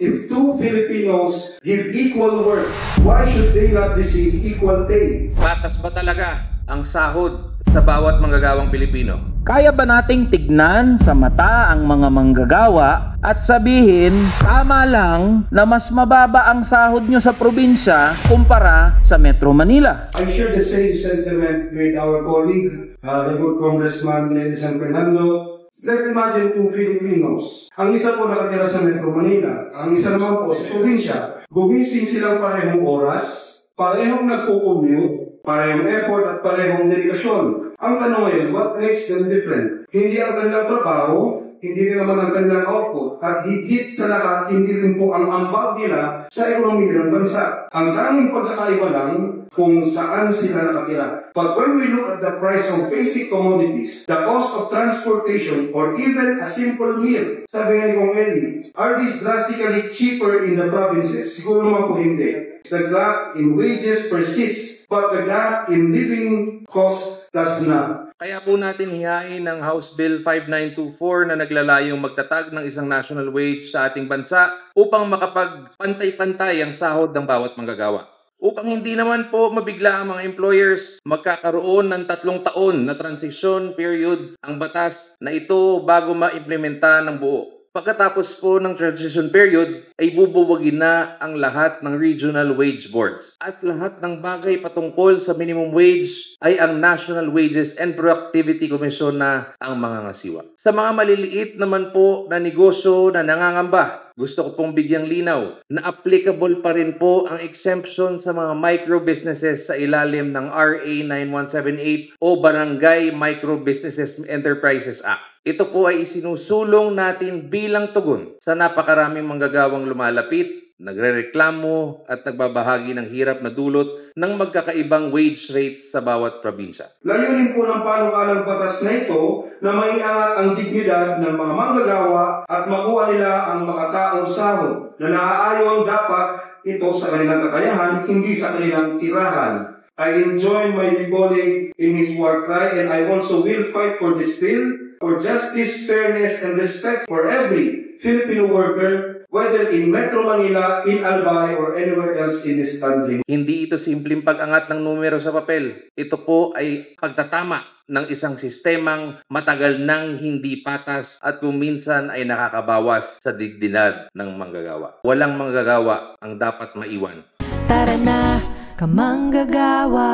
If two Filipinos give equal work, why should they not receive equal pay? Patas ba talaga ang sahod sa bawat manggagawang Pilipino? Kaya ba nating tignan sa mata ang mga manggagawa at sabihin, tama lang na mas mababa ang sahod nyo sa probinsya kumpara sa Metro Manila? I share the same sentiment with our colleague, the good Congressman Nelson Fernando. Let's imagine two Filipinos. Ang isa po nakatira sa Metro Manila, ang isa naman po sa probinsya. Gumising silang parehong oras, parehong nagko-commute, parehong effort at parehong dedikasyon. Ang tanong ngayon, what makes them different? Hindi ang kanilang trabaho, hindi rin naman ang kanilang output, at higit sa lahat, hindi rin po ang ambag nila sa ekonomiya ng bansa. Ang tanging pagkakaiba lang kung saan sila nakatira. But when we look at the price of basic commodities, the cost of transportation, or even a simple meal, sabi nga ni Kong Eli, are these drastically cheaper in the provinces? Siguro naman po hindi. The gap in wages persists, but the gap in living costs does not. Kaya po natin hihain ang House Bill 5924 na naglalayong magtatag ng isang national wage sa ating bansa upang makapagpantay-pantay ang sahod ng bawat manggagawa. Upang hindi naman po mabigla ang mga employers, magkakaroon ng 3 taon na transition period ang batas na ito bago ma-implementa ng buo. Pagkatapos po ng transition period, ay bubuwagin na ang lahat ng regional wage boards. At lahat ng bagay patungkol sa minimum wage ay ang National Wages and Productivity Commission na ang mga ngasiwa. Sa mga maliliit naman po na negosyo na nangangamba, gusto ko pong bigyang linaw na applicable pa rin po ang exemption sa mga micro businesses sa ilalim ng RA 9178 o Barangay Micro Businesses Enterprises Act. Ito po ay isinusulong natin bilang tugon sa napakaraming manggagawang lumalapit, nagrereklamo at nagbabahagi ng hirap na dulot ng magkakaibang wage rates sa bawat probinsya. Layunin po ng panukalang batas na ito na maiangat ang dignidad ng mga manggagawa at makuha nila ang makataong sahod na naaayon dapat ito sa kanilang kakayahan, hindi sa kanilang tirahan. I enjoy my colleague in his war cry, and I also will fight for this bill, for justice, fairness, and respect for every Filipino worker, whether in Metro Manila, in Albay, or anywhere else in this country. Hindi ito simpleng pag-angat ng numero sa papel. Ito po ay pagtatama ng isang sistemang matagal nang hindi patas at kung minsan ay nakakabawas sa dignidad ng manggagawa. Walang manggagawa ang dapat maiwan. Tara na, kamanggagawa!